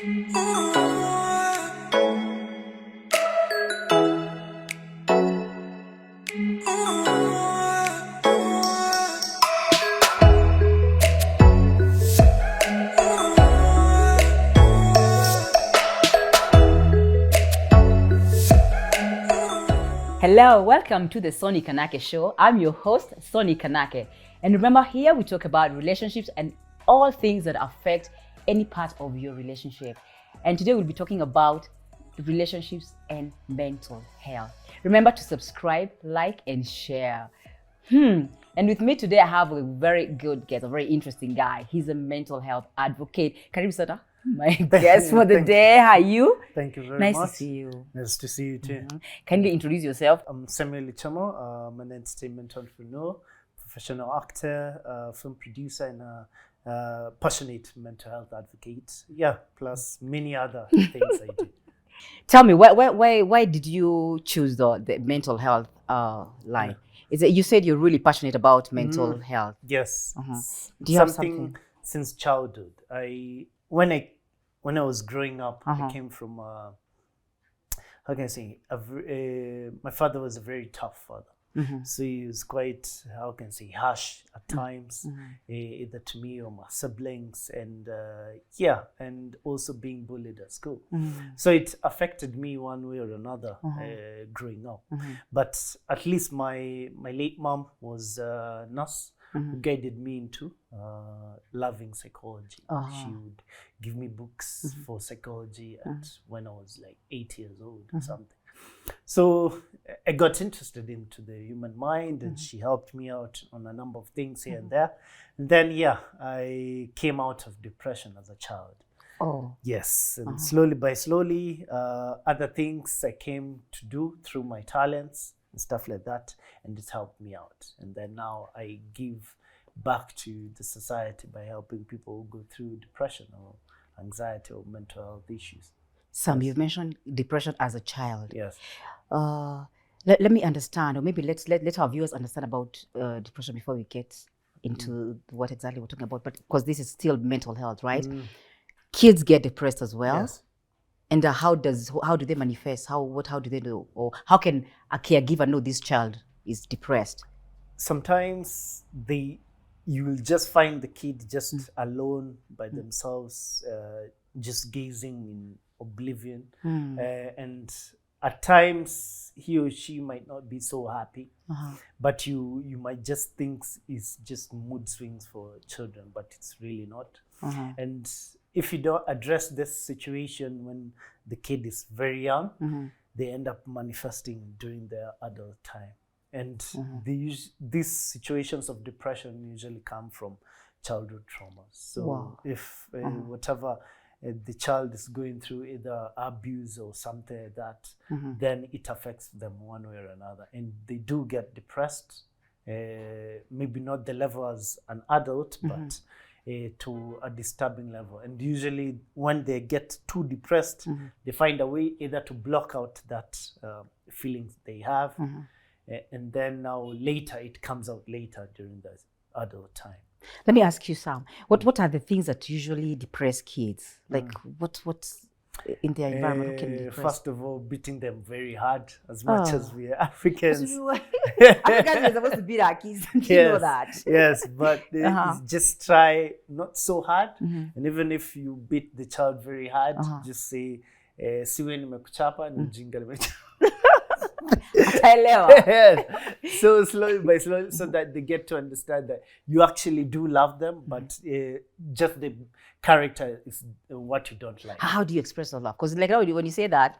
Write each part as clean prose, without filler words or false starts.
Hello, welcome to the Soni Kanake show. I'm your host, Soni Kanake. And remember, here we talk about relationships and all things that affect any part of your relationship. And today we'll be talking about relationships and mental health. Remember to subscribe, like, and share. And with me today, I have a very good guest, a very interesting guy. He's a mental health advocate. Karibu sana, my guest for the day. How are you? Thank you very much. Nice to see you. Nice to see you too. Kindly introduce yourself. I'm Samuel Luchemo. I'm an entertainment entrepreneur, professional actor, film producer, and a passionate mental health advocate. Yeah, plus many other things I do. Tell me, why did you choose the mental health line? Is it, you said you're really passionate about mental health? Yes. Do you have something? Since childhood. When I was growing up, I came from how can I say? My father was a very tough father. So he was quite, how can I say, harsh at times, either to me or my siblings, and and also being bullied at school. So it affected me one way or another growing up. But at least my late mom was a nurse who guided me into loving psychology. She would give me books for psychology when I was like 8 years old or something. So I got interested into the human mind, and she helped me out on a number of things here and there. And then, I came out of depression as a child. Oh. Yes, and slowly by slowly, other things I came to do through my talents and stuff like that, and it helped me out. And then now I give back to the society by helping people who go through depression or anxiety or mental health issues. Sam, you've mentioned depression as a child. Yes. Let me understand, or maybe let our viewers understand about depression before we get into what exactly we're talking about. But because this is still mental health, right? Kids get depressed as well. Yes. And how do they manifest? How do they know? Or how can a caregiver know this child is depressed? Sometimes you will just find the kid just alone by themselves, just gazing in oblivion, and at times he or she might not be so happy, but you might just think it's just mood swings for children, but it's really not. And if you don't address this situation when the kid is very young, they end up manifesting during their adult time. And these situations of depression usually come from childhood traumas. So if whatever the child is going through, either abuse or something like that, then it affects them one way or another. And they do get depressed, maybe not the level as an adult, but to a disturbing level. And usually when they get too depressed, they find a way either to block out that feelings they have, and then now later it comes out later during the adult time. Let me ask you, Sam, what are the things that usually depress kids? Like what's in their environment can depress? First of all, beating them very hard, as much as we are Africans. Africans are supposed to beat our kids. You know that. Yes, but just try not so hard. And even if you beat the child very hard, just say, siwe nimekuchapa, ni mjinga nimechapa. So slowly by slowly, so that they get to understand that you actually do love them, but just the character is what you don't like. How do you express your love? Because like when you say that,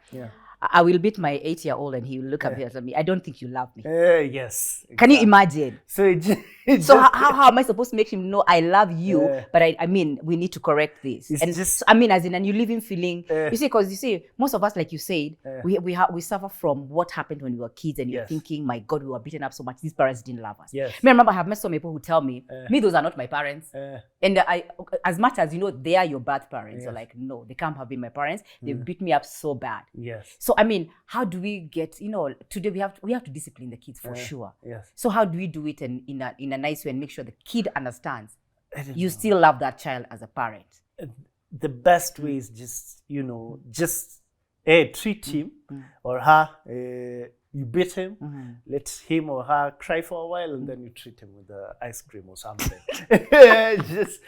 I will beat my 8-year-old and he will look at me. I don't think you love me. Yes. Exactly. Can you imagine? So how am I supposed to make him know I love you? But I mean, we need to correct this. It's and just, I mean, as in, and you live in feeling. You see, because you see, most of us, like you said, we suffer from what happened when we were kids, and you're thinking, my God, we were beaten up so much. These parents didn't love us. Yes. I remember I have met some people who tell me, those are not my parents. And I, as much as you know, they are your birth parents. You're like, no, they can't have been my parents. They beat me up so bad. Yes. So I mean, how do we get? Today we have to discipline the kids for sure. Yes. So how do we do it in a nice way and make sure the kid understands you still love that child as a parent? the best way is just, just treat him or her. You beat him, let him or her cry for a while, and then you treat him with ice cream or something. Just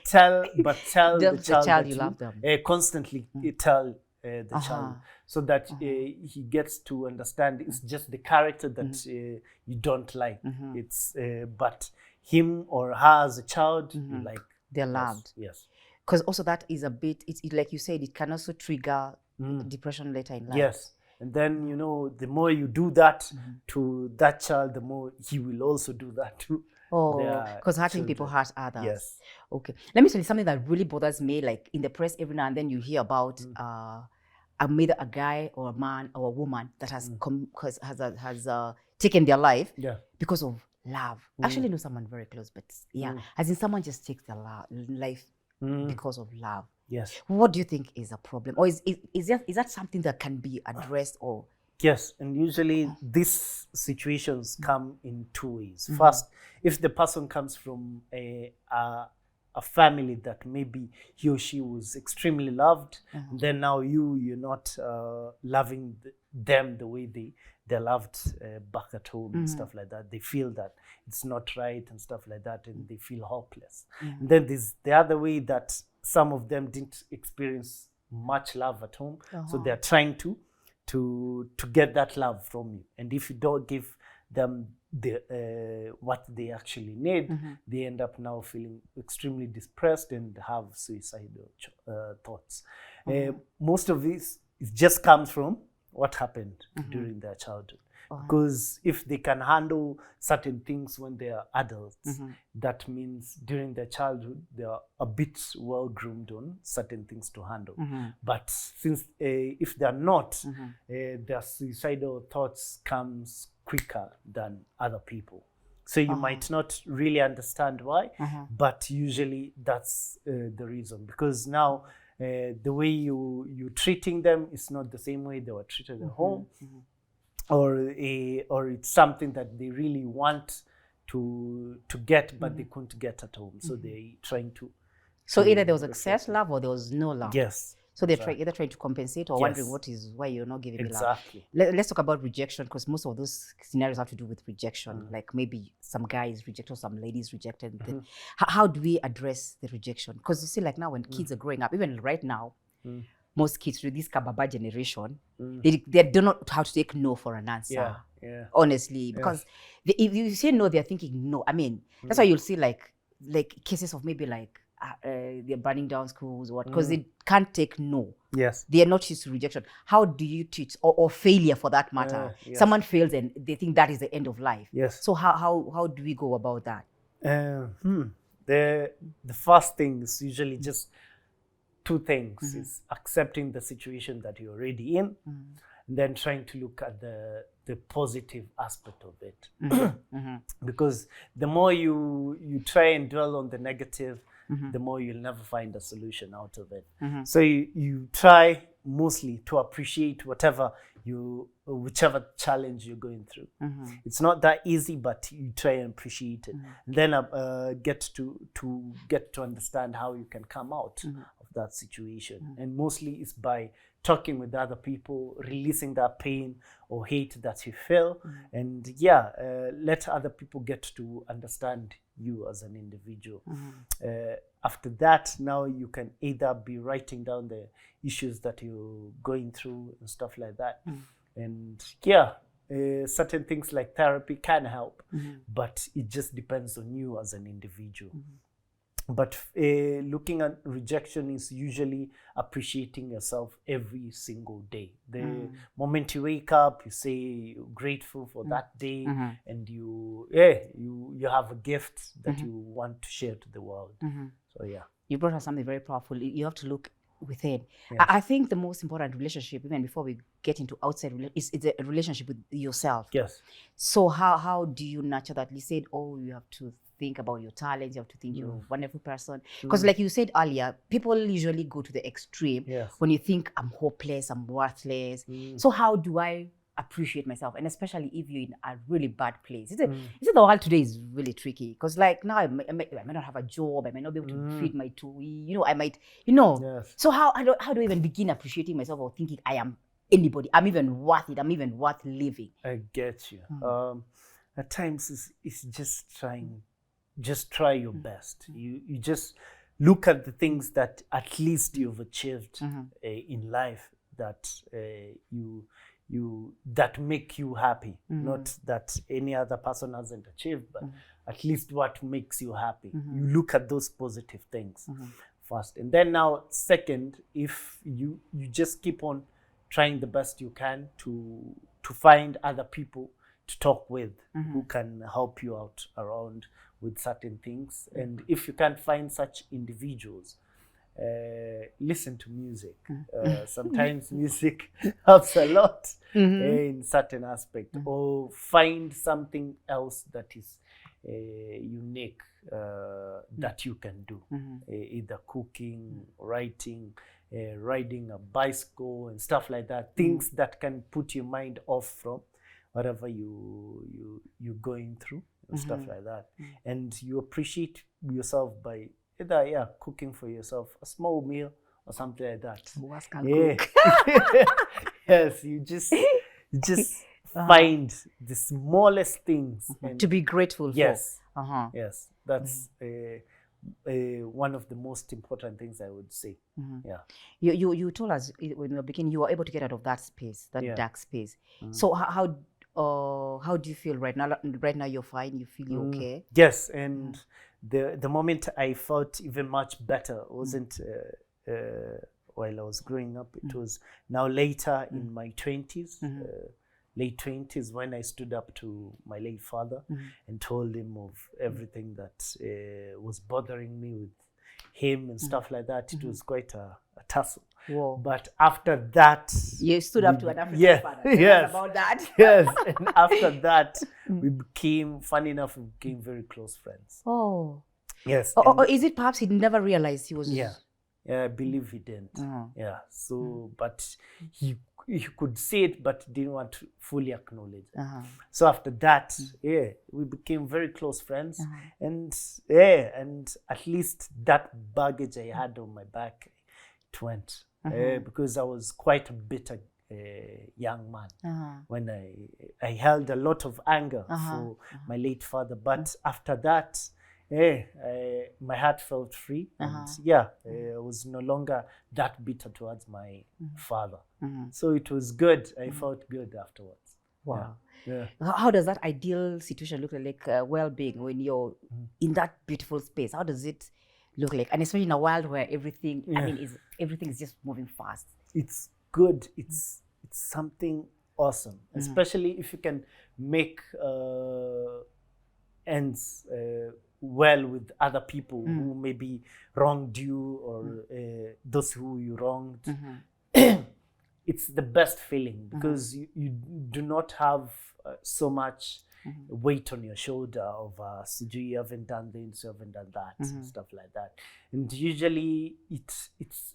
tell the child you love them. Constantly tell the child, so that he gets to understand it's just the character that you don't like. It's but him or her as a child, you like. They're loved. Yes. Because also that is a bit, it's like you said, it can also trigger depression later in life. Yes. And then, the more you do that to that child, the more he will also do that to. Oh, because hurting people hurt others. Yes. Okay. Let me tell you something that really bothers me. Like in the press, every now and then you hear about either a guy or a man or a woman that has taken their life because of love. Actually, know someone very close, but as in someone just takes their life because of love. Yes. What do you think is a problem, or is that something that can be addressed? Or yes, and usually these situations come in two ways. First, if the person comes from a family that maybe he or she was extremely loved, then now you're not loving them the way they're loved back at home and stuff like that. They feel that it's not right and stuff like that, and they feel hopeless. And then there's the other way, that some of them didn't experience much love at home, so they're trying to get that love from you. And if you don't give them the what they actually need, they end up now feeling extremely depressed and have suicidal thoughts. Most of this just comes from what happened during their childhood. Because if they can handle certain things when they are adults, that means during their childhood they are a bit well groomed on certain things to handle. But since if they are not, their suicidal thoughts comes quicker than other people. So you might not really understand why, but usually that's the reason. Because now the way you're treating them is not the same way they were treated at home. Or it's something that they really want to get, but they couldn't get at home. So they're trying to. So either there was excess love or there was no love. Yes. So they're either trying to compensate or wondering why you're not giving me love. Exactly. Let's talk about rejection, because most of those scenarios have to do with rejection. Like maybe some guy is rejected or some lady is rejected. How do we address the rejection? Because you see, like now when kids are growing up, even right now, most kids with this kababa generation, they don't know how to take no for an answer. Honestly, because if you say no, they're thinking no. I mean, that's why you'll see like cases of maybe like they're burning down schools or what, because they can't take no. Yes. They are not used to rejection. How do you teach, or failure for that matter? Someone fails and they think that is the end of life. Yes. So how do we go about that? The first thing is usually just two things. Is accepting the situation that you're already in, and then trying to look at the positive aspect of it. Because the more you try and dwell on the negative, the more you'll never find a solution out of it. So you try mostly to appreciate whichever challenge you're going through. It's not that easy, but you try and appreciate it. And then get to understand how you can come out of that situation. And mostly it's by talking with other people, releasing that pain or hate that you feel, and let other people get to understand you as an individual. After that, now you can either be writing down the issues that you're going through and stuff like that. And certain things like therapy can help, but it just depends on you as an individual. But looking at rejection is usually appreciating yourself every single day. The moment you wake up, you say you're grateful for that day, and you have a gift that you want to share to the world. So you brought up something very powerful. You have to look within. I think the most important relationship, even before we get into outside, is a relationship with yourself. Yes. So how do you nurture that? You said, you have to think about your talents, you have to think you're a wonderful person. Because like you said earlier, people usually go to the extreme when you think I'm hopeless, I'm worthless. So how do I appreciate myself, and especially if you're in a really bad place. Is it the world today is really tricky, because like now I might not have a job, I might not be able to feed my two, I might, Yes. so how do I even begin appreciating myself or thinking I am anybody, I'm even worth it, I'm even worth living? I get you. At times it's just try your best. You just look at the things that at least you've achieved in life, that that make you happy, not that any other person hasn't achieved, but at least what makes you happy. You look at those positive things first, and then now second, if you just keep on trying the best you can to find other people to talk with who can help you out around with certain things. And if you can't find such individuals, listen to music. Sometimes music helps a lot in certain aspect, or find something else that is unique that you can do, either cooking, writing, riding a bicycle and stuff like that, things that can put your mind off from whatever you're going through and stuff like that. And you appreciate yourself by either cooking for yourself a small meal or something like that. Yes, you just find the smallest things to be grateful for. Yes, that's one of the most important things I would say. You told us when we were beginning, you were able to get out of that space, that dark space. So how do you feel right now? Right now you're fine, you feel you're okay? Yes, and the moment I felt even much better wasn't while I was growing up. It was now later in my 20s, late 20s, when I stood up to my late father and told him of everything that was bothering me with him and stuff like that. It was quite a tussle. Whoa. But after that, you stood up to an African father. Yes, about that. Yes, and after that, we became, funny enough, we became very close friends. Oh. Yes. Or is it perhaps he never realized he was? Yeah, I believe he didn't. Yeah. So, but he could see it, but didn't want to fully acknowledge it. So after that, we became very close friends, and at least that baggage I had on my back, it went, because I was quite a bitter young man when I held a lot of anger for my late father. But after that, my heart felt free, and I was no longer that bitter towards my father. So it was good. I felt good afterwards. Wow. Yeah. How does that ideal situation look like well-being when you're in that beautiful space? How does it look like? And especially in a world where everything, everything is just moving fast. It's good. It's something awesome, especially if you can make ends well with other people who maybe wronged you, or those who you wronged. It's the best feeling, because you do not have so much weight on your shoulder of you haven't done this, you haven't done that, and stuff like that. And usually it's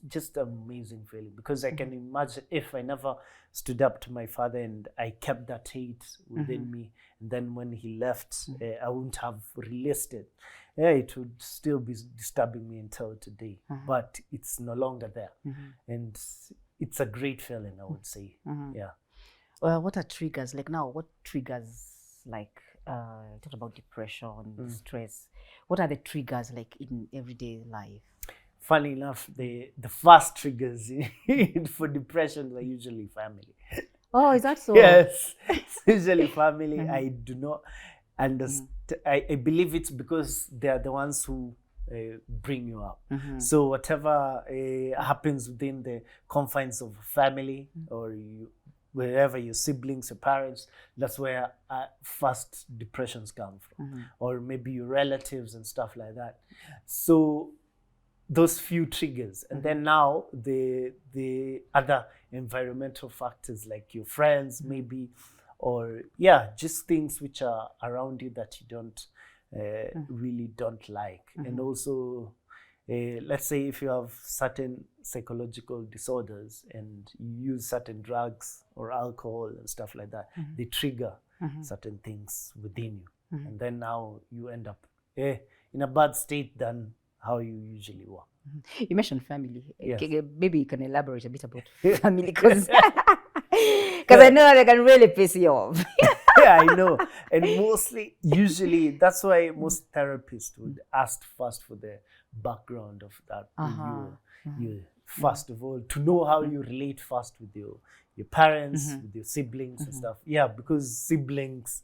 just an amazing feeling, because I can imagine if I never stood up to my father and I kept that hate within me, and then when he left, I wouldn't have released it. It would still be disturbing me until today, but it's no longer there. And it's a great feeling, I would say. What are triggers? Like now, what triggers, like, talk about depression, stress. What are the triggers like in everyday life? Funny enough, the first triggers for depression are usually family. Oh, is that so? Yes, it's usually family. I do not understand. I believe it's because they are the ones who bring you up. So whatever happens within the confines of family, or wherever your siblings, your parents, that's where first depressions come from, or maybe your relatives and stuff like that. So those few triggers, and then now the other environmental factors, like your friends maybe, or just things which are around you that you don't really don't like. And also let's say if you have certain psychological disorders and you use certain drugs or alcohol and stuff like that, they trigger certain things within you. And then now you end up in a bad state than how you usually were. You mentioned family. Yes. Maybe you can elaborate a bit about family, because I know they can really piss you off. Yeah, I know. And usually, that's why most therapists would ask first for the background of that. You first of all, to know how you relate first with your parents, with your siblings and stuff. Yeah, because siblings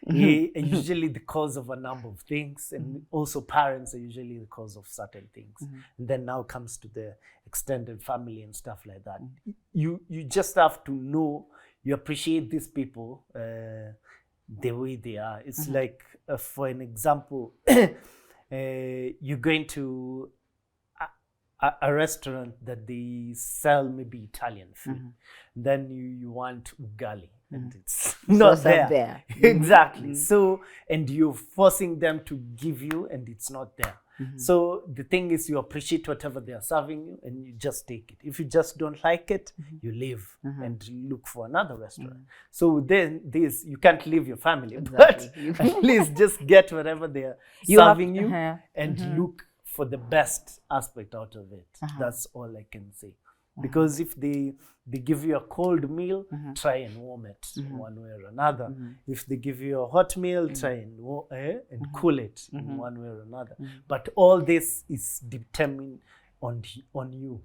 are usually the cause of a number of things, and also parents are usually the cause of certain things. And then now comes to the extended family and stuff like that. You just have to know, you appreciate these people the way they are. It's like, for an example, you're going to a restaurant that they sell maybe Italian food. Then you want ugali, and it's not there. Exactly. So, and you're forcing them to give you, and it's not there. So the thing is, you appreciate whatever they are serving you, and you just take it. If you just don't like it, you leave and look for another restaurant. So then you can't leave your family, but at least just get whatever they are serving you and look for the best aspect out of it. That's all I can say. Because if they give you a cold meal, try and warm it one way or another. If they give you a hot meal, try and cool it in one way or another. But all this is determined on you.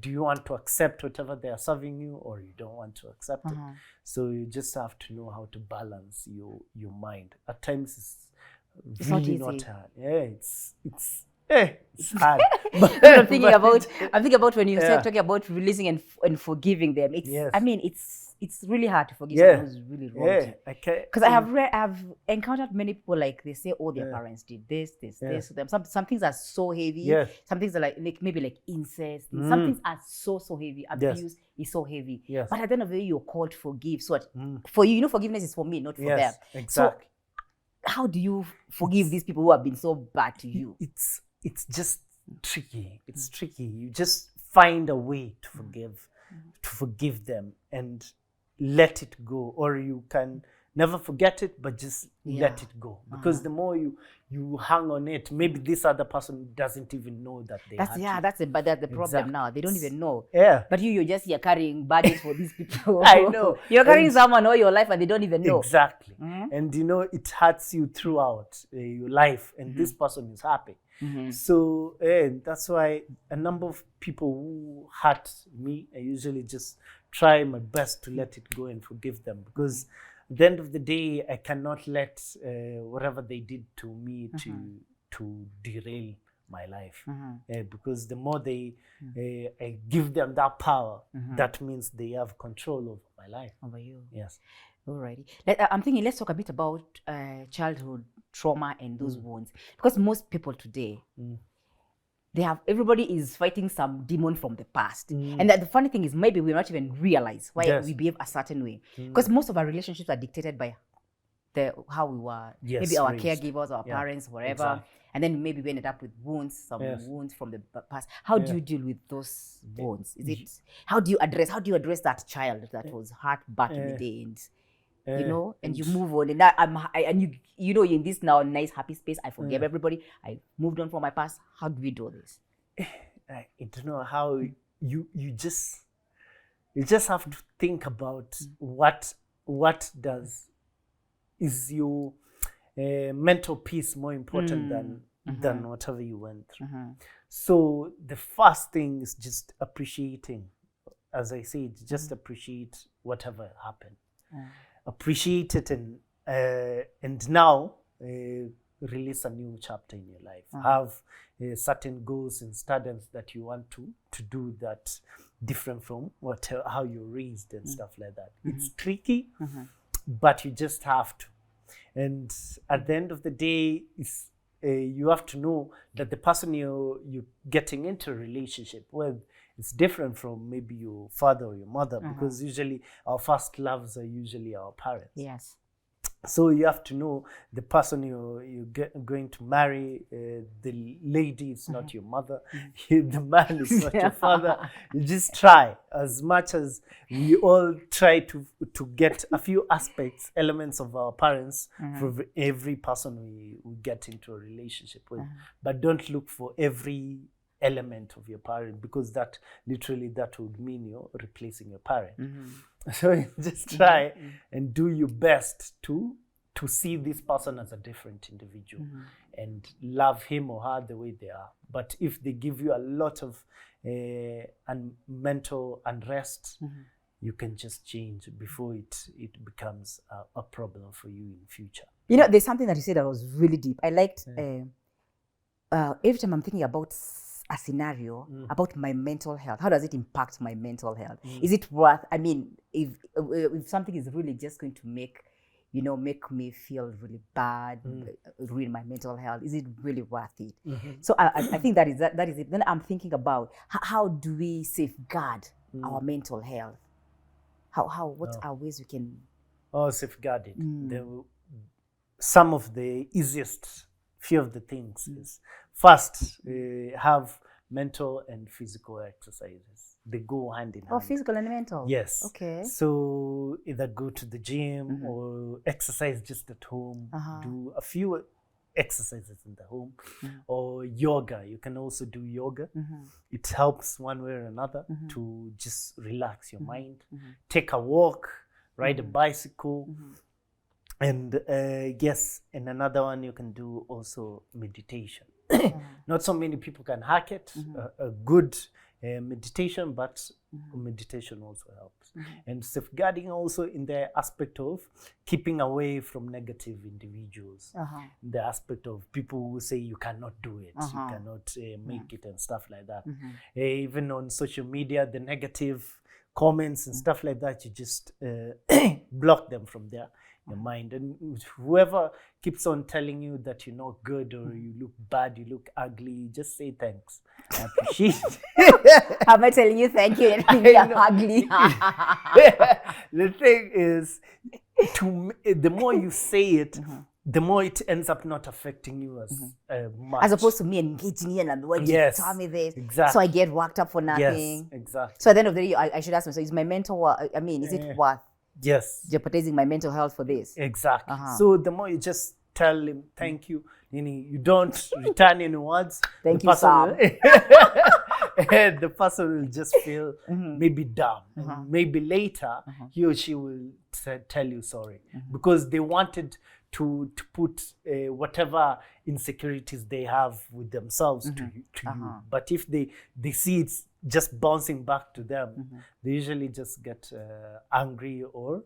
Do you want to accept whatever they are serving you, or you don't want to accept it? So you just have to know how to balance your mind. At times it's really not hard. It's hard. I'm thinking about when you start talking about releasing and forgiving them. I mean, it's really hard to forgive someone who's really wrong. Because I've encountered many people, like, they say, oh, their parents did this to them. Some things are so heavy. Some things are like maybe like incest. Some things are so heavy. Abuse is so heavy. But at the end of the day, you're called to forgive. So for you, forgiveness is for me, not for them. Exactly. So how do you forgive these people who have been so bad to you? It's just tricky. It's tricky. You just find a way to forgive them and let it go. Or you can never forget it, but just let it go. Because the more you hang on it, maybe this other person doesn't even know that they that's the problem now. They don't even know. But you're carrying burdens for these people. I know. You're carrying someone all your life and they don't even know. Exactly. And it hurts you throughout your life, and this person is happy. So that's why a number of people who hurt me, I usually just try my best to let it go and forgive them, because at the end of the day, I cannot let whatever they did to me to derail my life. Because the more I give them that power, that means they have control over my life. Over you. Yes. Alrighty. I'm thinking, let's talk a bit about childhood trauma and those wounds, because most people today, everybody is fighting some demon from the past. And the funny thing is, maybe we not even realize why we behave a certain way, because most of our relationships are dictated by how we were, maybe our caregivers, our parents, whatever. And then maybe we ended up with wounds from the past. How do you deal with those wounds? How do you address that child that was hurt back in the day, and you move on, and you're in this now nice happy space. I forgive everybody. I moved on from my past. How do we do this? I don't know how you just have to think about is your mental peace more important than whatever you went through. So the first thing is just appreciating. As I said, just appreciate whatever happened. Appreciate it, and now release a new chapter in your life. Have certain goals and standards that you want to do that different from how you're raised and stuff like that. It's tricky, but you just have to. And at the end of the day, you have to know that the person you're getting into a relationship with, it's different from maybe your father or your mother, because usually our first loves are usually our parents. Yes. So you have to know the person going to marry. The lady is not your mother. The man is not your father. You just try as much as we all try to get a few aspects, elements of our parents for every person we get into a relationship with. But don't look for every element of your parent, because that would mean you're replacing your parent. So just try and do your best to see this person as a different individual and love him or her the way they are. But if they give you a lot of mental unrest, you can just change before it becomes a problem for you in the future. You know, there's something that you said that was really deep. I liked every time I'm thinking about a scenario about my mental health, how does it impact my mental health? Is it worth, I mean, if something is really just going to make me feel really bad, ruin my mental health, is it really worth it? So I think that is it. Then I'm thinking about how do we safeguard our mental health? What are ways we can safeguard it? Some of the easiest few of the things is, first, have mental and physical exercises. They go hand in hand. Oh, physical and mental. Yes. Okay. So either go to the gym or exercise just at home. Do a few exercises in the home, or yoga. You can also do yoga. It helps one way or another to just relax your mind. Take a walk, ride a bicycle. And yes, and another one you can do also meditation. Not so many people can hack it. A good meditation, but meditation also helps. And safeguarding also in the aspect of keeping away from negative individuals. The aspect of people who say you cannot do it, you cannot make it and stuff like that. Even on social media, the negative comments and stuff like that, you just block them from there. Your mind. And whoever keeps on telling you that you're not good or you look bad, you look ugly, just say thanks. I appreciate it. How am I telling you thank you and you're ugly? The thing is, the more you say it, the more it ends up not affecting you as much. As opposed to me engaging in and what you tell me this. Exactly. So I get worked up for nothing. Yes, exactly. So at the end of the day, I should ask myself, is my mental, is it worth jeopardizing my mental health for this? Exactly. So the more you just tell him thank you, you don't return any words. Thank you, Sam. The person will just feel maybe dumb. And maybe later he or she will tell you sorry because they wanted to put whatever insecurities they have with themselves to you. But if they see it's just bouncing back to them, they usually just get angry or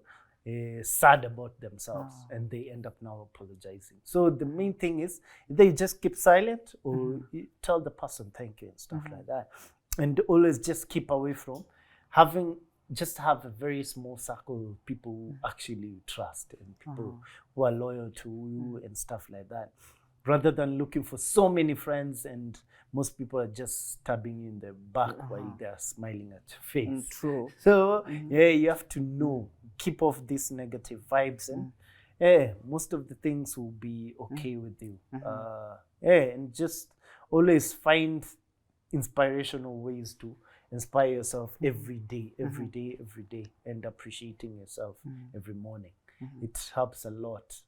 sad about themselves, and they end up now apologizing. So the main thing is they just keep silent or you tell the person thank you and stuff like that, and always just keep away from have a very small circle of people who actually you trust and people who are loyal to you and stuff like that, rather than looking for so many friends and most people are just stabbing you in the back while they're smiling at your face. True. So you have to know, keep off these negative vibes, and most of the things will be okay with you. And just always find inspirational ways to inspire yourself every day, and appreciating yourself every morning. It helps a lot.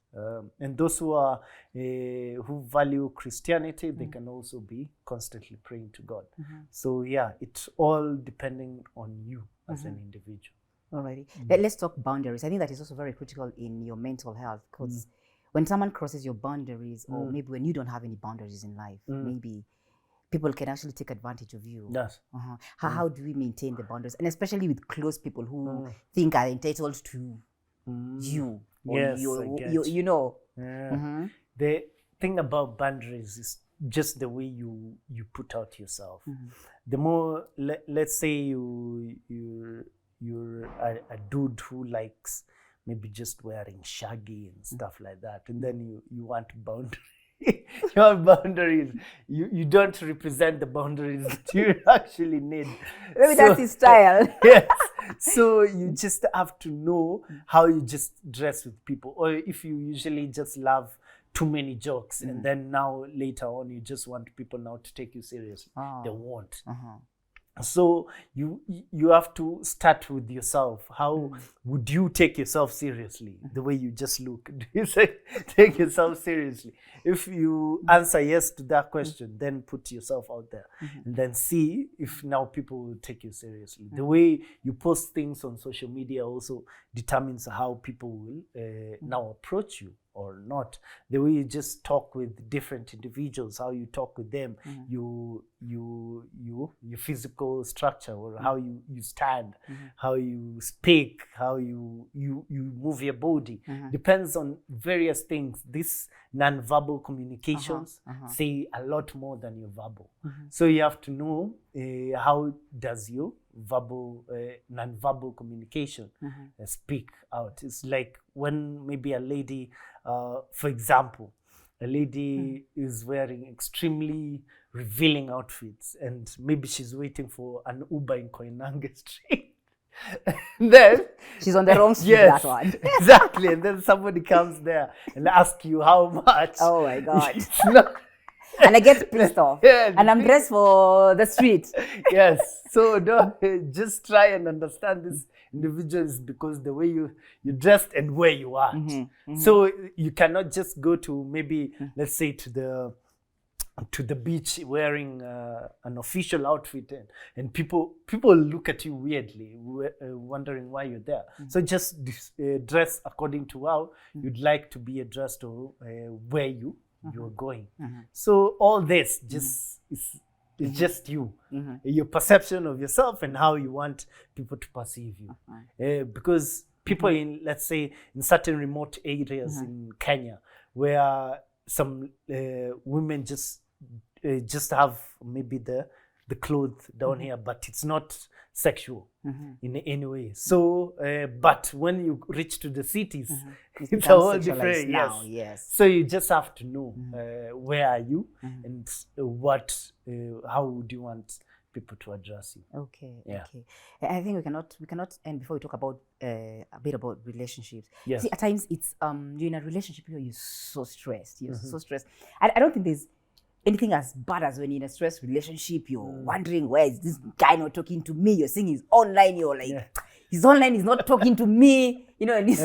And those who value Christianity, they can also be constantly praying to God. So yeah, it's all depending on you as an individual. Alrighty. Let's talk boundaries. I think that is also very critical in your mental health, because when someone crosses your boundaries, or maybe when you don't have any boundaries in life, maybe people can actually take advantage of you. Yes. How do we maintain the boundaries? And especially with close people who think are entitled to you. Yes, you know. The thing about boundaries is just the way you put out yourself. The more, let's say you're a dude who likes maybe just wearing shaggy and stuff like that, and then you want boundaries. Your boundaries, you don't represent the boundaries that you actually need. Maybe that's his style. Yes. So you just have to know how you just dress with people, or if you usually just love too many jokes, and then now later on you just want people now to take you seriously. They won't. So you have to start with yourself. How would you take yourself seriously? The way you just look. Do you say take yourself seriously? If you answer yes to that question, then put yourself out there and then see if now people will take you seriously. The way you post things on social media also determines how people will now approach you or not. The way you just talk with different individuals, how you talk with them, your physical structure, or how you stand, how you speak, how you move your body, depends on various things. This non-verbal communications say a lot more than your verbal. So you have to know how does your verbal non-verbal communication speak out. It's like when maybe a lady, for example, a lady is wearing extremely revealing outfits, and maybe she's waiting for an Uber in Koinange Street. Then she's on the wrong street. Yes, that one. Exactly. And then somebody comes there and asks you how much. Oh my God. It's not, and I get pissed off. Yeah, and I'm dressed for the street. Yes. So don't just try and understand this individuals because the way you dressed and where you are. So you cannot just go to maybe let's say to the beach wearing an official outfit, and people look at you weirdly, wondering why you're there. So just dress according to how you'd like to be addressed, or where you're going. So all this just is just you, your perception of yourself and how you want people to perceive you. Because people in, let's say, in certain remote areas in Kenya, where some women just have maybe the clothes down here, but it's not sexual in any way. So, but when you reach to the cities, it's a whole different. Now, yes. So you just have to know where are you and what, how would you want people to address you. Okay. Okay. I think we cannot end before we talk about a bit about relationships. Yes. See, at times it's you're in a relationship where you're so stressed. You're so stressed. I don't think there's anything as bad as when you're in a stressed relationship, you're wondering, where is this guy not talking to me? You're seeing he's online, you're like, he's online, he's not talking to me, you know, and he's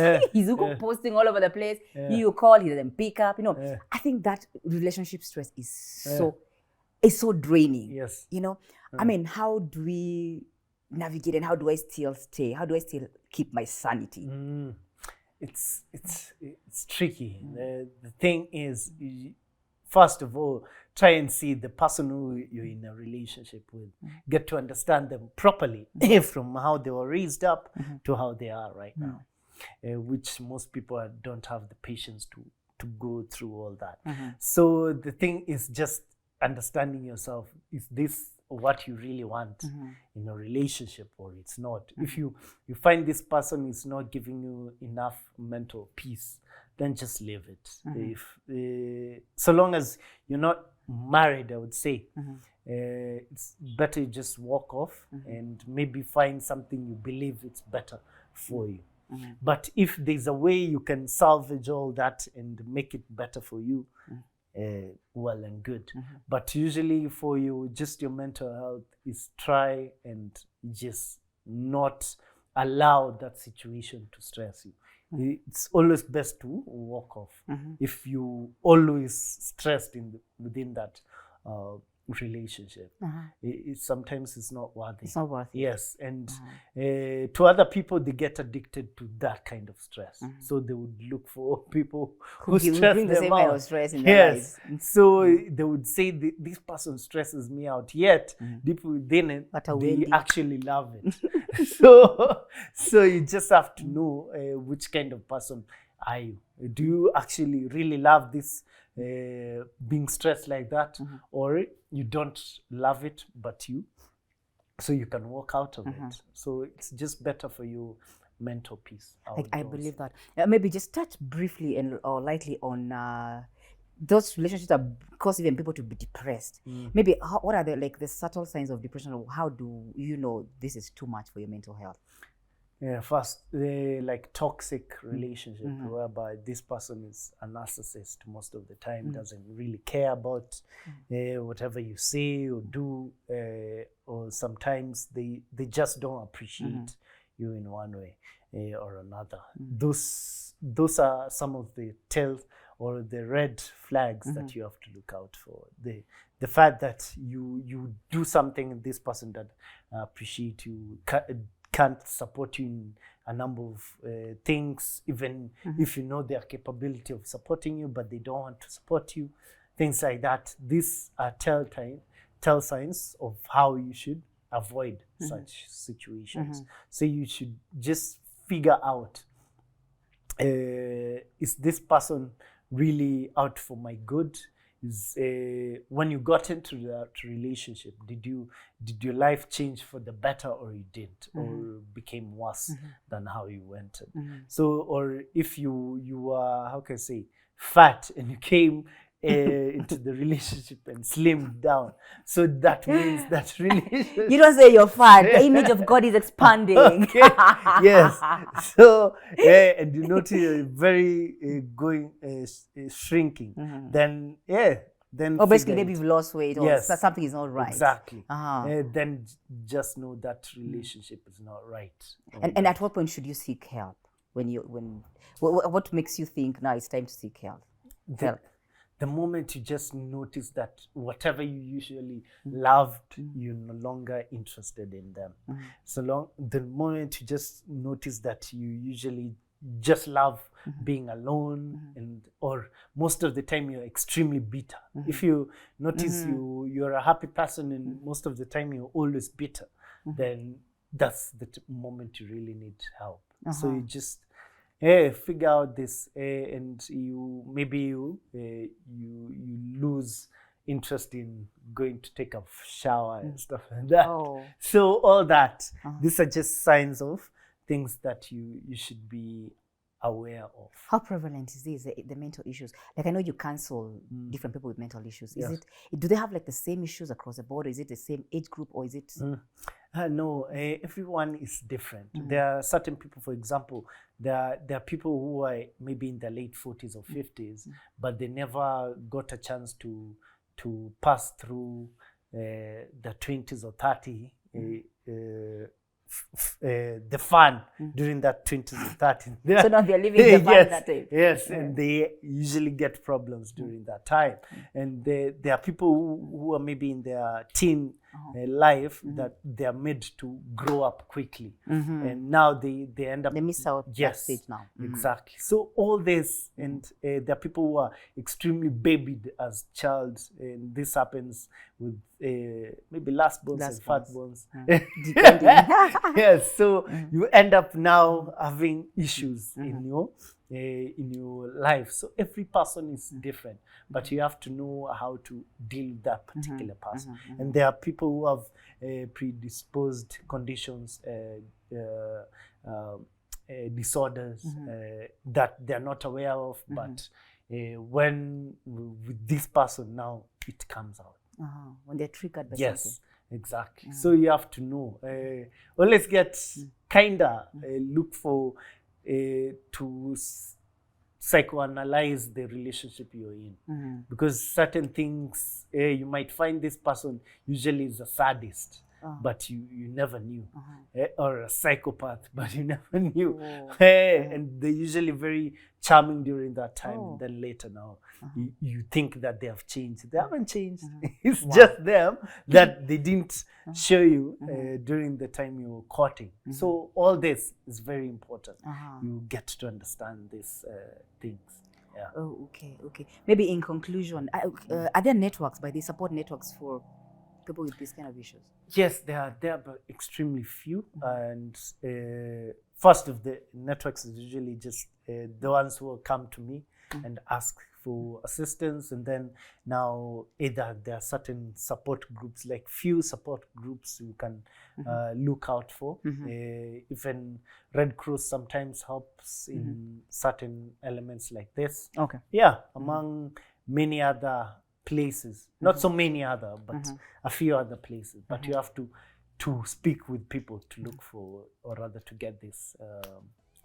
posting all over the place. You call, he doesn't pick up, you know. I think that relationship stress is so draining. Yes. You know, I mean, how do we navigate, and how do I still stay? How do I still keep my sanity? It's tricky. The thing is, first of all, try and see the person who you're in a relationship with. Get to understand them properly from how they were raised up to how they are right now, which most people don't have the patience to go through all that. So the thing is just understanding yourself. Is this what you really want in a relationship, or it's not? If you find this person is not giving you enough mental peace, then just leave it. If so long as you're not married, I would say it's better you just walk off and maybe find something you believe it's better for you. But if there's a way you can salvage all that and make it better for you, well and good. But usually for you, just your mental health is try and just not allow that situation to stress you. It's always best to walk off if you always stressed within that relationship. Sometimes it's not worth it. It's not worth it. Yes, and to other people, they get addicted to that kind of stress. So they would look for people who stress bring the them same out. kind of stress in their lives. So they would say, this person stresses me out, yet deep within it, they actually love it. So you just have to know which kind of person are you. Do you actually really love this being stressed like that, or you don't love it, but so you can walk out of it. So it's just better for you mental peace. I believe that. Maybe just touch briefly or lightly on those relationships that cause even people to be depressed. Maybe what are the subtle signs of depression, or how do you know this is too much for your mental health? First, like toxic relationship, whereby this person is a narcissist most of the time, doesn't really care about whatever you say or do, or sometimes they just don't appreciate you in one way or another. Those are some of the tells or the red flags that you have to look out for. The fact that you do something and this person that appreciate you, can't support you in a number of things, even if you know their capability of supporting you, but they don't want to support you, things like that. These are tell signs of how you should avoid such situations. So you should just figure out, is this person really out for my good? Is when you got into that relationship, did your life change for the better, or you didn't, or became worse than how you went? So, or if you are, how can I say, fat and you came into the relationship and slimmed down, so that means that relationship. You don't say you're fat. The image of God is expanding. Okay. Yes. So and you notice you're very shrinking. Then or basically maybe you've lost weight, or something is not right. Exactly. Then just know that relationship is not right. And at what point should you seek help? What makes you think now it's time to seek help? The moment you just notice that whatever you usually loved, you're no longer interested in them. The moment you just notice that you usually just love being alone, or most of the time you're extremely bitter. If you notice you're a happy person and most of the time you're always bitter, then that's the moment you really need help. So you just figure out this, and you lose interest in going to take a shower and stuff like that. So all that, these are just signs of things that you should be aware of. How prevalent is this, the mental issues? Like, I know you counsel different people with mental issues. Do they have like the same issues across the board? Is it the same age group, or is it? No, everyone is different. There are certain people, for example, there are people who are maybe in their late 40s or 50s, but they never got a chance to pass through the 20s or 30, the fun during that 20s and 30s. So now they're living the fun that time. Yes, and they usually get problems during that time. And there are people who are maybe in their teen life that they are made to grow up quickly. And now they end up... They miss out that stage now. Exactly. So all this, and there are people who are extremely babied as child, and this happens with maybe last bones and fat bones. Depending. Yes, so you end up now having issues in your life. So every person is different, but you have to know how to deal with that particular person. And there are people who have predisposed conditions, disorders that they're not aware of, but when with this person now, it comes out. When they're triggered by something. Yes, exactly. So you have to know. Always get look for to psychoanalyze the relationship you're in, because certain things you might find this person usually is a sadist, but you never knew, or a psychopath, but you never knew. And they're usually very charming during that time, and then later now you think that they have changed. They haven't changed. It's just them that they didn't show you during the time you were courting. So all this is very important. You get to understand these things. Yeah. Oh, okay. Maybe in conclusion, are there networks, by the support networks for people with these kind of issues? Yes, there are, but extremely few. And first of the networks is usually just the ones who will come to me and ask for assistance, and then now either there are certain support groups, like few support groups you can look out for. Even Red Cross sometimes helps in certain elements like this. Among many other places, not so many other, but a few other places. But you have to to speak with people, to look for, or rather to get this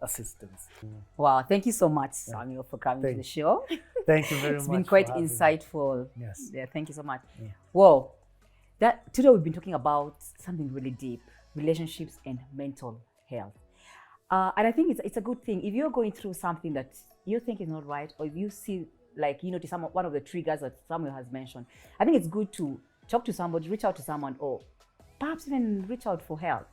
assistance. Wow, thank you so much, Samuel, for coming to the show. Thank you very much. It's been quite insightful. Me. Yes. Yeah, thank you so much. Yeah. Whoa, today we've been talking about something really deep: relationships and mental health. And I think it's a good thing if you're going through something that you think is not right, or if you see, like, you know, one of the triggers that Samuel has mentioned. I think it's good to talk to somebody, reach out to someone, or perhaps even reach out for help.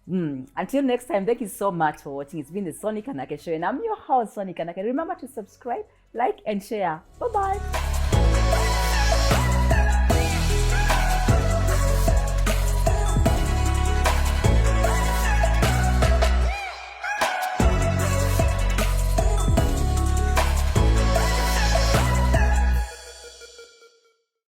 Until next time, thank you so much for watching. It's been the Soni Kanake Show, and I'm your host, Soni Kanake. Remember to subscribe, like, and share. Bye-bye.